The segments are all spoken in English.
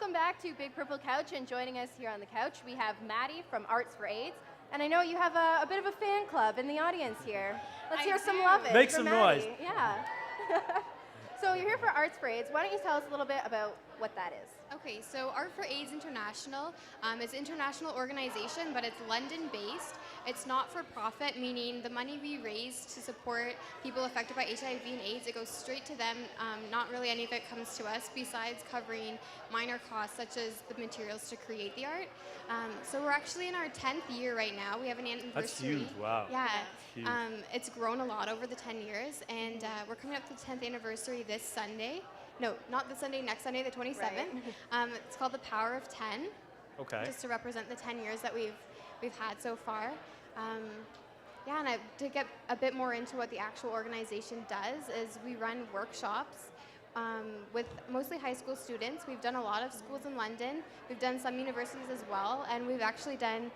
welcome back to Big Purple Couch, and joining us here on the couch, we have Maddie from Arts for AIDS. And I know you have a bit of a fan club in the audience here. Let's hear some love Make for some Maddie. noise. Yeah. So you're here for Arts for AIDS. Why don't you tell us a little bit about what that is? Okay, so Art for AIDS International is an international organization, but it's London-based. It's not for profit, meaning the money we raise to support people affected by HIV and AIDS, it goes straight to them. Not really any of it comes to us, besides covering minor costs such as the materials to create the art. So we're actually in our 10th year right now. We have an anniversary. That's huge, wow. Yeah, Huge. it's grown a lot over the 10 years, and we're coming up to the 10th anniversary this Sunday. No, not this Sunday, next Sunday, the 27th. Right. It's called the Power of 10. Okay. Just to represent the 10 years that we've had so far. Yeah, and to get a bit more into what the actual organization does is we run workshops with mostly high school students. We've done a lot of schools in London. We've done some universities as well, and we've actually done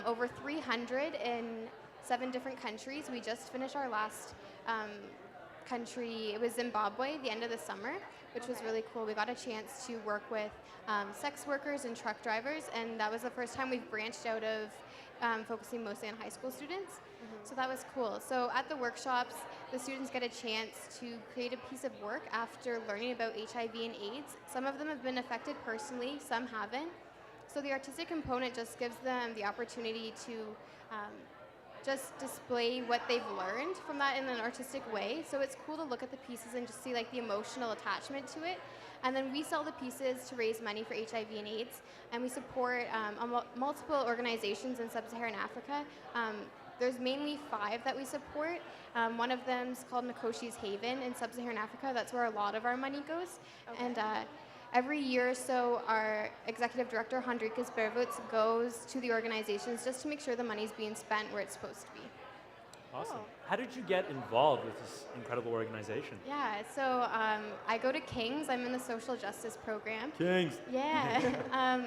over 300 in 7 different countries. We just finished our last country. It was Zimbabwe, the end of the summer, which was really cool. We got a chance to work with sex workers and truck drivers, and that was the first time we've branched out of focusing mostly on high school students. So that was cool. So at the workshops, the students get a chance to create a piece of work after learning about HIV and AIDS. Some of them have been affected personally, some haven't. So the artistic component just gives them the opportunity to just display what they've learned from that in an artistic way. So it's cool to look at the pieces and just see like the emotional attachment to it. And then we sell the pieces to raise money for HIV and AIDS, and we support multiple organizations in sub-Saharan Africa. There's mainly 5 that we support. One of them is called Nkoshi's Haven in sub-Saharan Africa. That's where a lot of our money goes. Okay. And every year or so, our executive director, Hendrikus Berwitz, goes to the organizations just to make sure the money's being spent where it's supposed to be. Awesome. Oh. How did you get involved with this incredible organization? Yeah, so I go to King's. I'm in the social justice program. Kings. Yeah.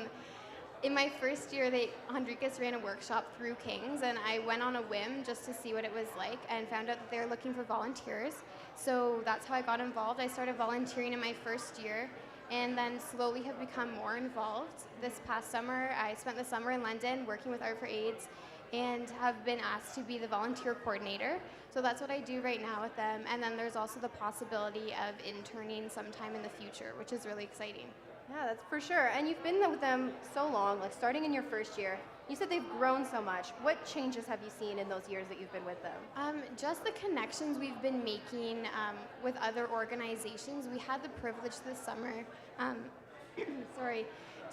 In my first year, Hendrikus ran a workshop through King's, and I went on a whim just to see what it was like and found out that they were looking for volunteers. So that's how I got involved. I started volunteering in my first year, and then slowly have become more involved. This past summer, I spent the summer in London working with Art for AIDS and have been asked to be the volunteer coordinator. So that's what I do right now with them. And then there's also the possibility of interning sometime in the future, which is really exciting. Yeah, that's for sure. And you've been with them so long, like starting in your first year. You said they've grown so much. What changes have you seen in those years that you've been with them? Just the connections we've been making with other organizations. We had the privilege this summer,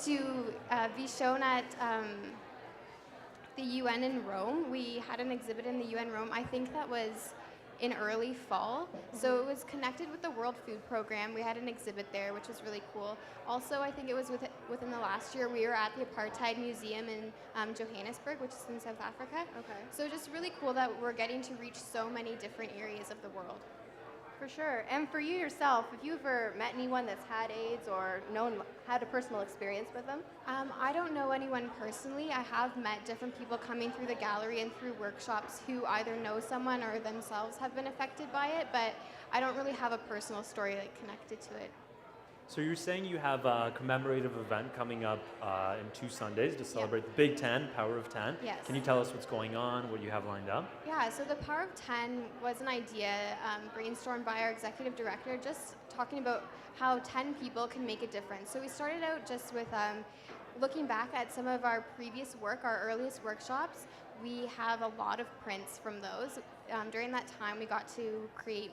to be shown at the UN in Rome. We had an exhibit in the UN Rome. I think that was in early fall. So it was connected with the World Food Program. We had an exhibit there, which was really cool. Also, I think it was within the last year, we were at the Apartheid Museum in Johannesburg, which is in South Africa. Okay. So just really cool that we're getting to reach so many different areas of the world. For sure. And for you yourself, have you ever met anyone that's had AIDS or had a personal experience with them? I don't know anyone personally. I have met different people coming through the gallery and through workshops who either know someone or themselves have been affected by it, but I don't really have a personal story connected to it. So you're saying you have a commemorative event coming up in 2 Sundays to celebrate the Big 10, Power of 10. Yes. Can you tell us what's going on, what you have lined up? Yeah, so the Power of 10 was an idea brainstormed by our executive director, just talking about how 10 people can make a difference. So we started out just with looking back at some of our previous work, our earliest workshops. We have a lot of prints from those. During that time, we got to create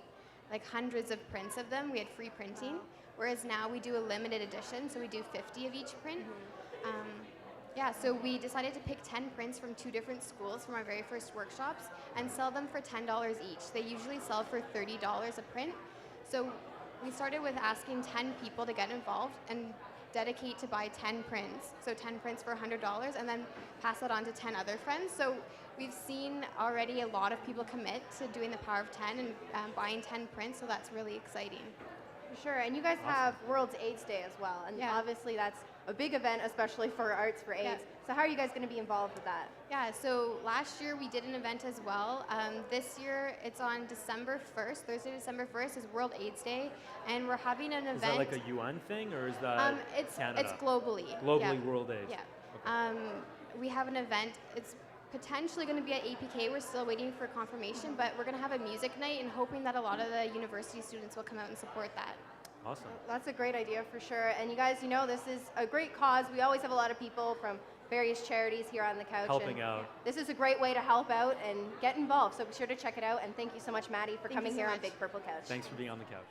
like hundreds of prints of them. We had free printing. Whereas now we do a limited edition, so we do 50 of each print. Yeah, so we decided to pick 10 prints from 2 different schools from our very first workshops and sell them for $10 each. They usually sell for $30 a print. So we started with asking 10 people to get involved and dedicate to buy 10 prints. So 10 prints for $100, and then pass that on to 10 other friends. So we've seen already a lot of people commit to doing the Power of 10 and buying 10 prints, so that's really exciting. Sure, and you guys have World's AIDS Day as well, and obviously that's a big event, especially for Arts for AIDS. So how are you guys going to be involved with that? Yeah, so last year we did an event as well. This year it's on December 1st. Thursday, December 1st is World AIDS Day, and we're having an event. Is that like a UN thing, or is that Canada? It's globally. Globally, Yeah. World AIDS. Yeah. Okay. We have an event. It's potentially going to be at APK. We're still waiting for confirmation, but we're going to have a music night and hoping that a lot of the university students will come out and support that. Awesome. That's a great idea for sure. And you guys, this is a great cause. We always have a lot of people from various charities here on the couch. Helping out. This is a great way to help out and get involved. So be sure to check it out. And thank you so much, Maddie, for coming here on Big Purple Couch. Thanks for being on the couch.